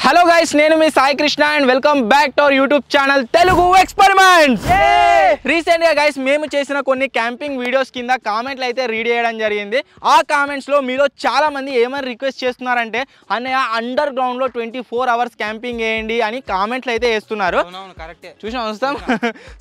Hello guys, నేను మీ Sai Krishna and welcome back to our YouTube channel Telugu experiments. Recent గా guys మేము చేసిన కొన్ని క్యాంపింగ్ వీడియోస్ కింద కామెంట్లు అయితే రీడ్ చేయడం జరిగింది. ఆ కామెంట్స్ లో మీలో చాలా మంది ఏమని రిక్వెస్ట్ చేస్తున్నారంటే అన్నయ్య అండర్ గ్రౌండ్ లో 24 hours క్యాంపింగ్ చేయండి అని కామెంట్లు అయితే వేస్తున్నారు. చూసాం వస్తాం.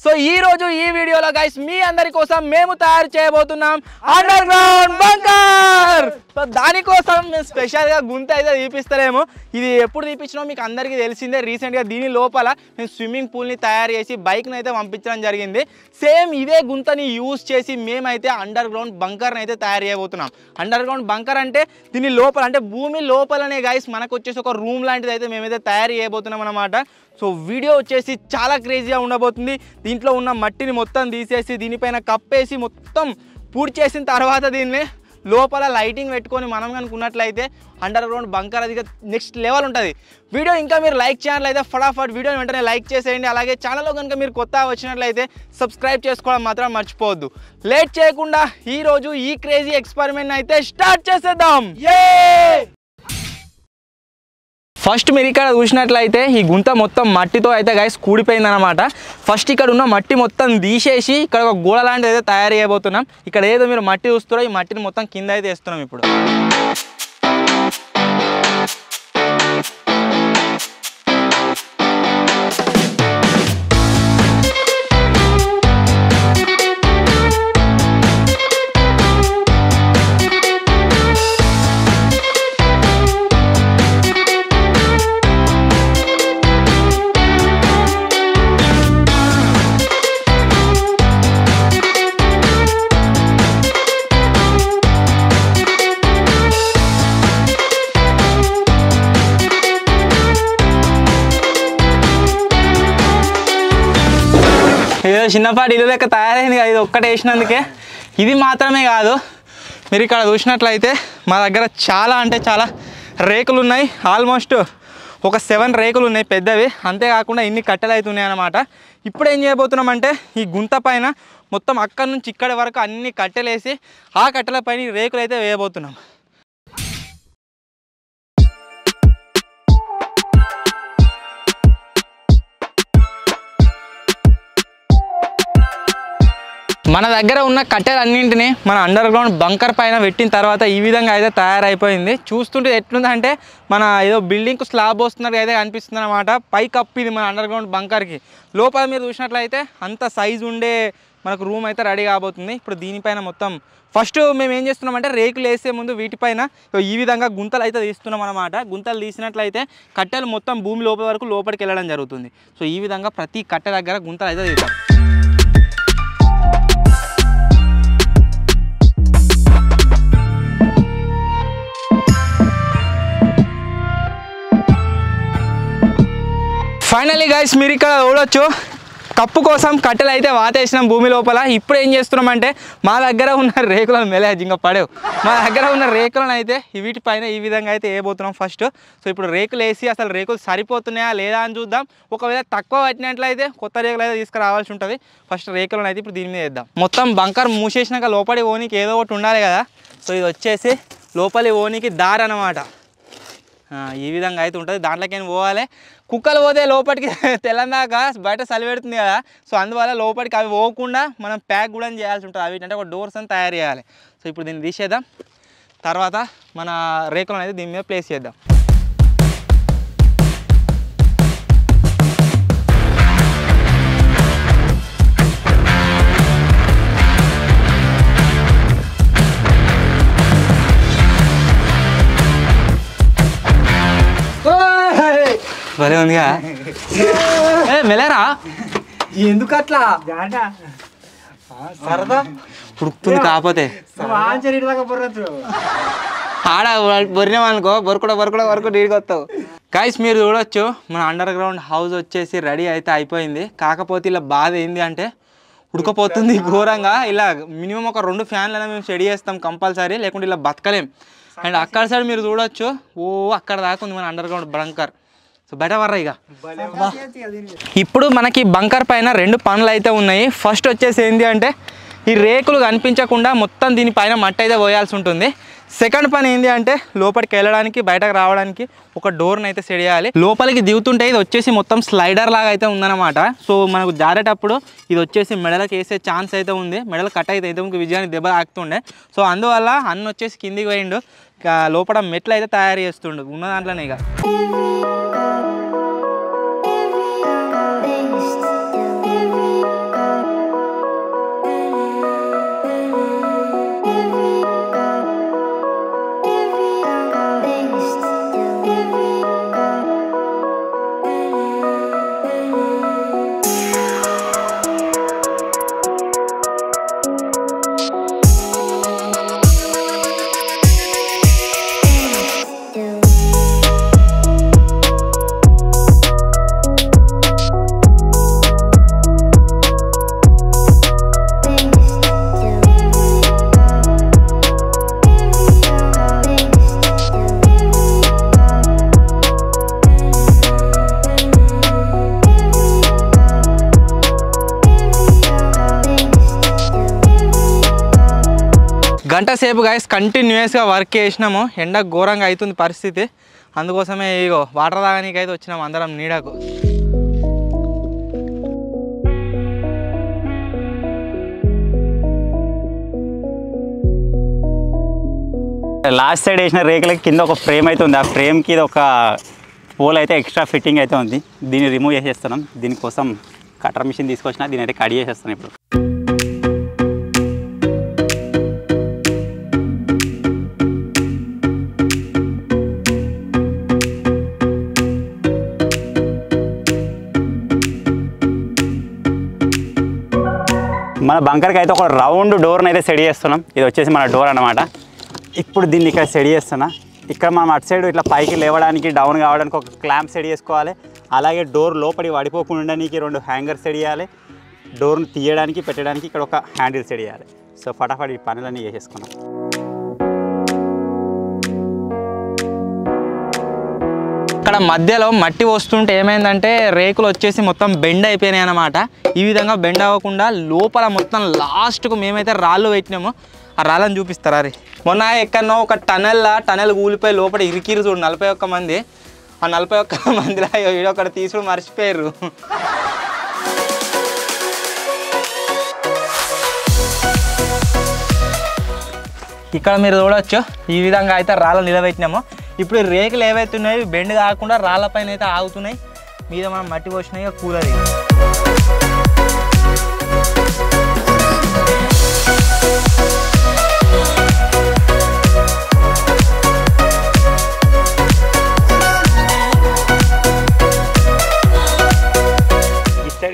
సో ఈ రోజు ఈ వీడియోలో గైస్ మీ అందరి కోసం మేము తయారు చేయబోతున్నాం అండర్ గ్రౌండ్ బంకర్. సో దానికోసం మేము స్పెషల్ గా గుంత అయితే తీపిస్తలేము. ఇది ఎప్పుడు తీపించినా మీకు అందరికీ తెలిసిందే. రీసెంట్గా దీని లోపల మేము స్విమ్మింగ్ పూల్ని తయారు చేసి బైక్ని అయితే పంపించడం జరిగింది. సేమ్ ఇదే గుంతని యూజ్ చేసి మేమైతే అండర్ గ్రౌండ్ బంకర్ని అయితే తయారు చేయబోతున్నాం. అండర్ గ్రౌండ్ బంకర్ అంటే దీని లోపల అంటే భూమి లోపలనే గైస్ మనకు వచ్చేసి ఒక రూమ్ లాంటిది అయితే మేమైతే తయారు చేయబోతున్నాం అన్నమాట. సో వీడియో వచ్చేసి చాలా క్రేజీగా ఉండబోతుంది. దీంట్లో ఉన్న మట్టిని మొత్తం తీసేసి దీనిపైన కప్పేసి మొత్తం పూర్తి చేసిన తర్వాత దీన్ని లోపల లైటింగ్ పెట్టుకొని మనం కనుకున్నట్లయితే అండర్ గ్రౌండ్ బంకర్ అది నెక్స్ట్ లెవెల్ ఉంటుంది. వీడియో ఇంకా మీరు లైక్ చేయాలైతే ఫటాఫట్ వీడియోని వెంటనే లైక్ చేసేయండి. అలాగే ఛానల్లో కనుక మీరు కొత్త వచ్చినట్లయితే సబ్స్క్రైబ్ చేసుకోవడం మాత్రం మర్చిపోవద్దు. లేట్ చేయకుండా ఈరోజు ఈ క్రేజీ ఎక్స్పెరిమెంట్ అయితే స్టార్ట్ చేసేద్దాం. ఫస్ట్ మీరు ఇక్కడ చూసినట్లయితే ఈ గుంత మొత్తం మట్టితో అయితే గైస్ కూడిపోయిందనమాట. ఫస్ట్ ఇక్కడ ఉన్న మట్టి మొత్తం తీసేసి ఇక్కడ ఒక గోడ లాంటిది అయితే తయారు చేయబోతున్నాం. ఇక్కడ ఏదో మీరు మట్టి చూస్తారో ఈ మట్టిని మొత్తం కింద అయితే వేస్తున్నాం. ఇప్పుడు ఏదో చిన్నపాటి ఇల్లు లెక్క తయారైంది కదా, ఇది ఒక్కటే వేసినందుకే. ఇది మాత్రమే కాదు, మీరు ఇక్కడ చూసినట్లయితే మా దగ్గర చాలా అంటే చాలా రేకులు ఉన్నాయి. ఆల్మోస్ట్ ఒక 7 రేకులు ఉన్నాయి పెద్దవి. అంతేకాకుండా ఇన్ని కట్టెలు అవుతున్నాయి అన్నమాట. ఇప్పుడు ఏం చేయబోతున్నామంటే ఈ గుంత పైన మొత్తం అక్కడి నుంచి ఇక్కడి వరకు అన్ని కట్టెలు వేసి ఆ కట్టెల పైన రేకులు అయితే వేయబోతున్నాం. మన దగ్గర ఉన్న కట్టెలన్నింటినీ మన అండర్ గ్రౌండ్ బంకర్ పైన పెట్టిన తర్వాత ఈ విధంగా అయితే తయారైపోయింది. చూస్తుంటే ఎట్లుందంటే మన ఏదో బిల్డింగ్కు స్లాబ్ వస్తున్నట్టు అయితే అనిపిస్తుంది అనమాట. పై కప్పు ఇది మన అండర్ గ్రౌండ్ బంకర్కి. లోపల మీరు చూసినట్లయితే అంత సైజు ఉండే మనకు రూమ్ అయితే రెడీ కాబోతుంది. ఇప్పుడు దీనిపైన మొత్తం ఫస్ట్ మేము ఏం చేస్తున్నామంటే రేకులు వేసే ముందు వీటిపైన ఈ విధంగా గుంతలు అయితే తీస్తున్నాం అనమాట. గుంతలు తీసినట్లయితే కట్టెలు మొత్తం భూమి లోపల వరకు లోపలికి వెళ్ళడం జరుగుతుంది. సో ఈ విధంగా ప్రతి కట్టె దగ్గర గుంతలు అయితే తీస్తాం. ఫైనల్లీ గైస్ మీరు ఇక్కడ చూడొచ్చు కప్పు కోసం కట్టెలు అయితే వాతేసినాం భూమి లోపల. ఇప్పుడు ఏం చేస్తున్నామంటే మా దగ్గర ఉన్న రేకులను మెలేజ్ ఇంకా పడేవు. మా దగ్గర ఉన్న రేకులను అయితే వీటిపైన ఈ విధంగా అయితే వేయబోతున్నాం ఫస్ట్. సో ఇప్పుడు రేకులు వేసి అసలు రేకులు సరిపోతున్నాయా లేదా అని చూద్దాం. ఒకవేళ తక్కువ పట్టినట్లయితే కొత్త రేకులు అయితే తీసుకురావాల్సి ఉంటుంది. ఫస్ట్ రేకులను అయితే ఇప్పుడు దీని మీద వేద్దాం. మొత్తం బంకర్ మూసేసినాక లోపలి ఓనికి ఏదో ఒకటి ఉండాలి కదా. సో ఇది వచ్చేసి లోపలి ఓనికి దారి అన్నమాట. ఈ విధంగా అయితే ఉంటుంది. దాంట్లోకి పోవాలి. కుక్కలు పోతే లోపలికి తెల్లందాకా బయట చలి పెడుతుంది కదా. సో అందువల్ల లోపలికి అవి పోకుండా మనం ప్యాక్ కూడా చేయాల్సి ఉంటుంది. అవి అంటే ఒక డోర్స్ అని తయారు చేయాలి. సో ఇప్పుడు దీన్ని తీసేద్దాం. తర్వాత మన రేకులను అయితే దీని మీద ప్లేస్ చేద్దాం. భలే ఉందిగా. మెలేరా ఎందుకు అట్లా సరదా ఉడుకుతుంది. కాకపోతే ఆడ బొరినామనుకో బొరుకుడ నీడికి వస్తావు. గైస్ మీరు చూడొచ్చు మన అండర్ గ్రౌండ్ హౌస్ వచ్చేసి రెడీ అయితే అయిపోయింది. కాకపోతే ఇలా బాధ ఏంది అంటే ఉడకపోతుంది ఘోరంగా. ఇలా మినిమం ఒక 2 ఫ్యాన్లు అయినా మేము సెట్ చేస్తాం కంపల్సరీ, లేకుంటే ఇలా బతకలేం. అండ్ అక్కడ సైడ్ మీరు చూడొచ్చు అక్కడ దాకా ఉంది మన అండర్ గ్రౌండ్ బంకర్. సో బయట వర్రా ఇక. ఇప్పుడు మనకి బంకర్ పైన 2 పనులు అయితే ఉన్నాయి. ఫస్ట్ వచ్చేసి ఏంటి అంటే ఈ రేకులు కనిపించకుండా మొత్తం దీనిపైన మట్టి అయితే పోయాల్సి ఉంటుంది. సెకండ్ పని ఏంటి అంటే లోపలికి వెళ్ళడానికి బయటకు రావడానికి ఒక డోర్ని అయితే సెట్ చేయాలి. లోపలికి దిగుతుంటే ఇది వచ్చేసి మొత్తం స్లైడర్ లాగా అయితే ఉందన్నమాట. సో మనకు జారేటప్పుడు ఇది వచ్చేసి మెడలకు వేసే ఛాన్స్ అయితే ఉంది. మెడలు కట్ అయితే ఇంతకు విజయానికి దెబ్బ తాకుతుండే. సో అందువల్ల అన్న వచ్చేసి కిందికి పోయిండు. లోపల మెట్లు అయితే తయారు చేస్తుండు ఉన్న దాంట్లోనే. ఇక గంట సేపు గైస్ కంటిన్యూస్గా వర్క్ చేసినాము. ఎండ ఘోరంగా అవుతుంది పరిస్థితి. అందుకోసమే ఇగో వాటర్ తాగనీకి అయితే వచ్చినాము అందరం నీడకు. లాస్ట్ సైడ్ వేసిన రేకులకి కింద ఒక ఫ్రేమ్ అయితే ఉంది. ఆ ఫ్రేమ్కి ఇది ఒక పోల్ అయితే ఎక్స్ట్రా ఫిట్టింగ్ అయితే ఉంది. దీన్ని రిమూవ్ చేసేస్తున్నాం. దీనికోసం కటర్ మిషన్ తీసుకొచ్చిన దీని అయితే కట్ చేసేస్తాను ఇప్పుడు. మన బంకర్కి అయితే ఒక రౌండ్ డోర్ని అయితే సెట్ చేస్తున్నాం. ఇది వచ్చేసి మన డోర్ అన్నమాట. ఇప్పుడు దీన్ని ఇక్కడ సెట్ చేస్తున్నా. ఇక్కడ మనం అటు సైడ్ ఇట్లా పైకి లేవడానికి డౌన్ కావడానికి ఒక క్లాంప్ సెట్ చేసుకోవాలి. అలాగే డోర్ లోపలి పడిపోకుండా ఉండడానికి 2 హ్యాంగర్ సెట్ చేయాలి. డోర్ని తీయడానికి పెట్టడానికి ఇక్కడ ఒక హ్యాండిల్ సెట్ చేయాలి. సో ఫటాఫట్ ఈ పనులన్నీ చేసేసుకున్నాం. ఇక్కడ మధ్యలో మట్టి వస్తుంటే ఏమైందంటే రేకులు వచ్చేసి మొత్తం బెండ్ అయిపోయినాయి అన్నమాట. ఈ విధంగా బెండ్ అవ్వకుండా లోపల మొత్తం లాస్ట్కు మేమైతే రాళ్ళు పెట్టినాము. ఆ రాళ్ళని చూపిస్తారా రే. మొన్న ఎక్కడనో ఒక టనల్ కూలిపోయి లోపల ఇరికిరు చూడు 41 మంది. ఆ 41 మందిలో ఒకటి తీసుడు మర్చిపోయారు. ఇక్కడ మీరు చూడవచ్చు ఈ విధంగా అయితే రాళ్ళు నిలబెట్టినాము. ఇప్పుడు రేకులు ఏవైతే ఉన్నాయో బెండ్ కాకుండా రాళ్ళపైన అయితే ఆగుతున్నాయి. మీద మనం మట్టి పోసినాయి కూలర్.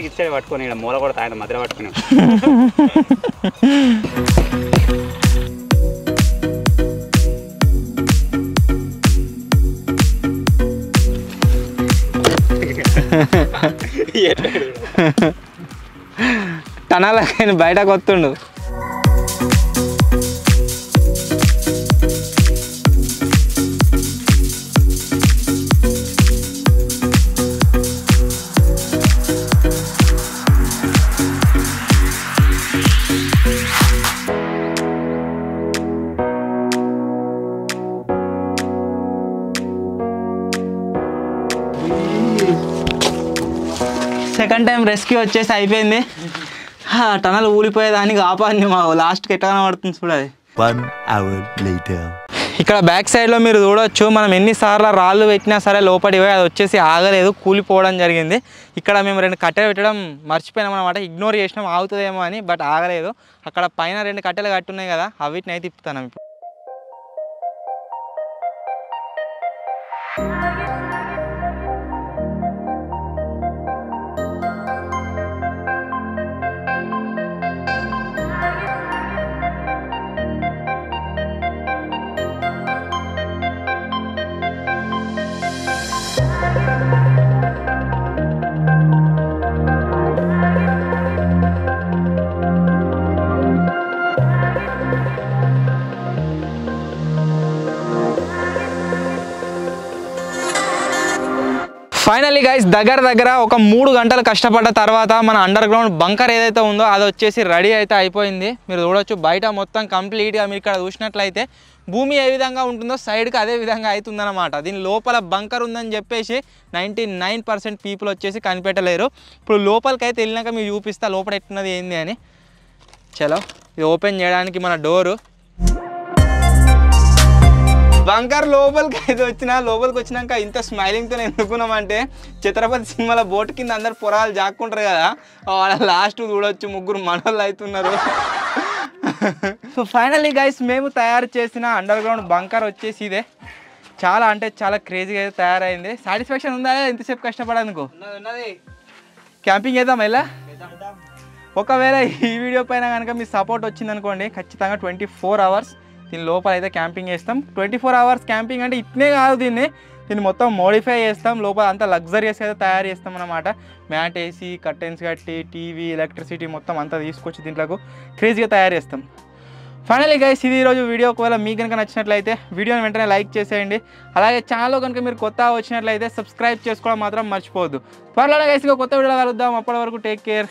ఇచ్చాడు పట్టుకొని ఇక్కడ మూల కూడా తాగిన మధ్య పట్టుకుని టనాలకైనా బయటకు వస్తుండు. సెకండ్ టైం రెస్క్యూ వచ్చేసి అయిపోయింది. టనల్ ఊలిపోయేదానికి ఆపాన్ని మా లాస్ట్కి ఎట్లా కనబడుతుంది చూడాలి. 1 hour later. ఇక్కడ బ్యాక్ సైడ్లో మీరు చూడవచ్చు మనం ఎన్నిసార్లు రాళ్ళు పెట్టినా సరే లోపలికి పోయి అది వచ్చేసి ఆగలేదు, కూలిపోవడం జరిగింది. ఇక్కడ మేము 2 కట్టెలు పెట్టడం మర్చిపోయినాం అనమాట. ఇగ్నోర్ చేసినాం ఆగుతుందేమో అని, బట్ ఆగలేదు. అక్కడ పైన 2 కట్టెలు కట్టున్నాయి కదా, అవిటిని అయితే తిప్పుతాను ఇప్పుడు. ఫైనల్లీ గైస్ దగ్గర ఒక 3 గంటలు కష్టపడ్డ తర్వాత మన అండర్ గ్రౌండ్ బంకర్ ఏదైతే ఉందో అది వచ్చేసి రెడీ అయితే అయిపోయింది. మీరు చూడొచ్చు బయట మొత్తం కంప్లీట్గా మీరు ఇక్కడ చూసినట్లయితే భూమి ఏ విధంగా ఉంటుందో సైడ్కి అదే విధంగా అవుతుందన్నమాట. దీని లోపల బంకర్ ఉందని చెప్పేసి 99% పీపుల్ వచ్చేసి కనిపెట్టలేరు. ఇప్పుడు లోపలికి అయితే వెళ్ళినాక మీరు చూపిస్తా లోపల ఎట్టున్నది ఏంది అని. చలో ఇది ఓపెన్ చేయడానికి మన డోరు. బంకర్ లోపలికి అయితే లోపలికి వచ్చినాక ఇంత స్మైలింగ్తో ఎందుకున్నామంటే ఛత్రపతి సినిమాలో బోట్ కింద అందరు పొరాలు జాక్కుంటారు కదా, వాళ్ళ లాస్ట్ చూడొచ్చు ముగ్గురు మనోళ్ళు అవుతున్నారు. సో ఫైనల్లీ గైస్ మేము తయారు చేసిన అండర్ గ్రౌండ్ బంకర్ వచ్చేసి ఇదే. చాలా అంటే చాలా క్రేజీగా అయితే తయారైంది. సాటిస్ఫాక్షన్ ఉందా ఇంతసేపు కష్టపడేందుకు? క్యాంపింగ్ చేద్దాం ఎలా? ఒకవేళ ఈ వీడియో పైన కనుక మీ సపోర్ట్ వచ్చిందనుకోండి ఖచ్చితంగా 24 hours దీని లోపల అయితే క్యాంపింగ్ చేస్తాం. 24 hours క్యాంపింగ్ అంటే ఇట్నే కాదు, దీన్ని మొత్తం మోడిఫై చేస్తాం. లోపల అంతా లగ్జరియస్ అయితే తయారు చేస్తాం అన్నమాట. మ్యాట్ వేసి కర్టెన్స్ కట్టి టీవీ ఎలక్ట్రిసిటీ మొత్తం అంతా తీసుకొచ్చి దీంట్లోకి క్రేజీగా తయారు చేస్తాం. ఫైనల్లీ గైస్ ఇది ఈరోజు వీడియో. ఒకవేళ మీకు కనుక నచ్చినట్లయితే వీడియోని వెంటనే లైక్ చేసేయండి. అలాగే ఛానల్లో కనుక మీరు కొత్త వచ్చినట్లయితే సబ్స్క్రైబ్ చేసుకోవడం మాత్రం మర్చిపోవద్దు. త్వరలోనే గైస్ ఇంకో కొత్త వీడియోలో కలుద్దాం. అప్పటి వరకు టేక్ కేర్.